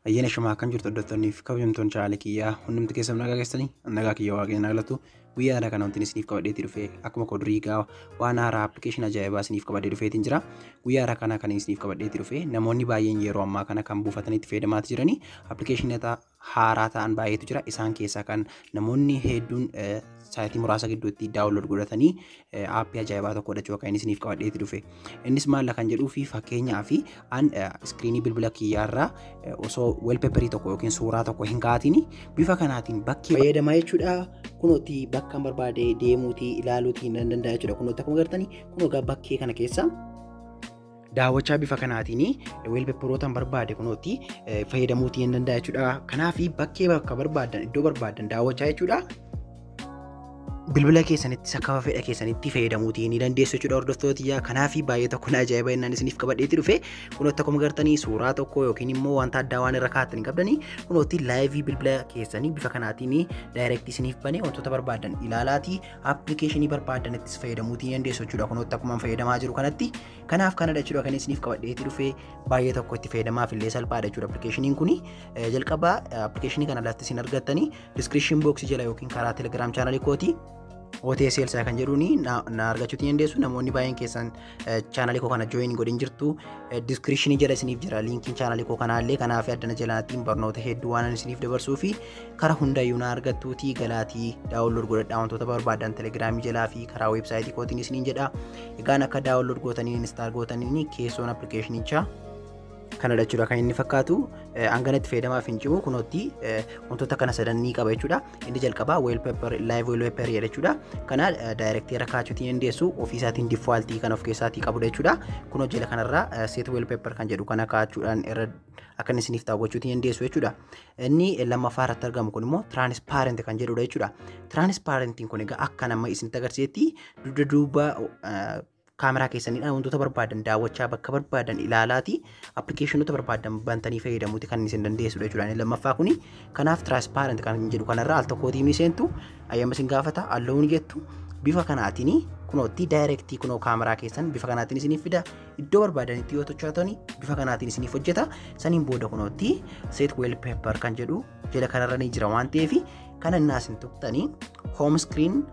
Ayyana shumaa kan jirtu hordoftoonniif kabajamtoonni chaanalii kiyyaa hundumti keessan nagaa keessanii nagaa kiyyaa waaqayyoon nagalatu guyyaadha kana wanti isiniif qabadheetii dhufe akkuma kodurii gaa waan haaraa appilikeeshinii ajaa'ibaa isiniif qabadhee dhufeetiin jira. Guyyaadha kana kan isiniif qabadheetii dhufe namoonni baay'een yeroo ammaa kana kan buufatanii itti fayyadamaa jiranii appilikeeshinoota haaraa ta'an baay'eetu jira. Isaan keessaa kan namoonni hedduun saayitii muraasa gidduutti daawunlood godhatanii aappii ajaa'ibaa tokko godhachuu akka inni isiniif qabadheetii dhufe. Innis maal kan jedhuu fi fakkeenyaa fi an iskiriinii bilbila kiyyaarraa osoo wallpaperii tokko yookiin suuraa tokko hin kaa'atini bifa kanaatiin bakkee fayyadamaa jechuudha. Kunooti bakka barbaade deemuutii ilaaluutii nan danda'a jechuudha. Kunooti akkuma agartanii kunoo bakkee kana keessa daawwachaa bifa kanaatiin wallpaperootaan barbaade kunooti fayyadamuutii nan danda'a jechuudha. Kanaaf bakkee bakka barbaadan iddoo barbaadan daawwachaa jechuudha. Bilbila keessanitti akka fedha keessanitti fayyadamuutii ni dandeessu jechuudha hordoftoota. Kanaaf baay'ee tokko ajaa'iba innaan isiniif qabadheetii dhufe kunooti akkuma agartanii suuraa tokko yookiin immoo wanta addaa waan irra kaa'atanii qabdanii kunooti laayivii bilbila keessanii bifa kanaatiin daayirektii isiniif banee wantoota barbaadan ilaalaatii appilikeeshinii barbaadanitti fayyadamuutii ni dandeessu jechuudha. Kunooti akkuma fayyadamaa jiru kanatti kanaaf kanadha jechuudha kan isiniif qabadheetii dhufe baay'ee tokko itti fayyadamaaf illee salphaadha jechuudha. Appilikeeshiniin kun jalqaba appilikeeshinii kana lafti isin argattanii diskiripshin booksii jala yookiin karaa telegiraam chaanalii kooti Elsay kan jedhuuni na argachuutii dandeessu. Namoonni baay'een keessan chaanalii koo kana join godhin jirtu diskiripshinii jala isiniif jira liinkiin chaanalii koo kanaallee. Kanaaf addana jalaatiin barnoota hedduu waan isiniif dabarsuu fi karaa hundayyuu na argattuutii galaatii daawunlood godhadhaa wantoota barbaadan telegiraamii jalaa fi karaa weebsaayitii kootiin isiniin jedha. Egaan akka daawunlood gootanii instaal gootanii keessoon appilikeeshinichaa kanadha jechuudha kan inni fakkaatu. Hanganatti fayyadamaaf hin cimu kunooti wantoota kana sadanii qaba jechuudha. Inni jalqabaa live wallpaper jechuudha. Kana daayirektii irra kaa'achuutii dandeessu ofiisaatiin diifaaltii kan of keessaatii qabudha jechuudha. Kunoo jala kanarraa set wallpaper kan jedhu kana kaa'achuudhaan irra akka inni isiniif daawwachuutii dandeessu jechuudha. Inni lammaffaa irratti argamu kun immoo transparent kan jedhudha jechuudha. Transparentiin kun egaa akka nama isinitti agarsiisetti duuba kaameraa keessaniidhaan wantoota barbaadan daawwachaa bakka barbaadan ilaalaati appilikeeshinoota barbaadan bantanii fayyadamuuti kan isin dandeessudha jechuudha. Inni lammaffaa kuni kanaaf transparent kan jedhu kanarraa al tokkootii miseentu ayyama isin gaafata alloon jettu bifa kanaatiin kunooti daayirektii kunoo kaameraa keessan bifa kanaatiin isiniif fida iddoo barbaadanitti yoo tochaatoni bifa kanaatiin isiniif hojjeta. Saniin booda kunooti set wallpaper kan jedhu jala kanarra ni jira waan ta'eef kana innaasin tuqxanii home screen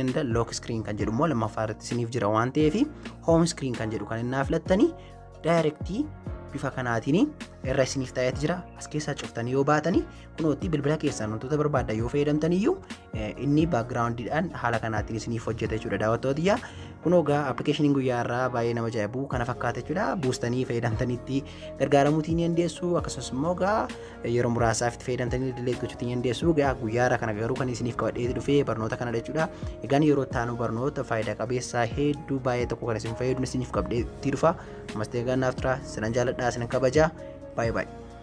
and lock screen kan jedhu immoo lammaffaa irratti isiniif jira waan ta'eef home screen kan jedhu kan innaa filattanii daayirektii bifa kanaatiin irra isiniif taa'ee jira. As keessaa cuftanii yoo baatanii kunooti bilbila keessan wantoota barbaadan yoo fayyadamtaniyyuu inni baakgiraawundiidhaan haala kanaatiin isiniif hojjeta jechuudha. Daawwattoota kunoo gaa appilikeeshiniin guyyaa irraa baay'ee nama ajaa'ibu kana fakkaata jechuudha. Buustanii fayyadamtaniitti gargaaramuutii ni dandeessu. Akkasumas immoo gaa yeroo muraasaaf itti fayyadamtanii dileet gochuutii ni dandeessu. Gaa guyyaa irraa kana garuu kan isiniif qabadhee dhufe barnoota kanadha jechuudha. Egaan yeroo taanu barnoota faayidaa qabeessaa hedduu baay'ee tokko kan isin fayyadu isiniif qabadhee dhufa. Ammas ta'ee naaf tura sinan jaalladhaa sinan kabajaa. Bye bye.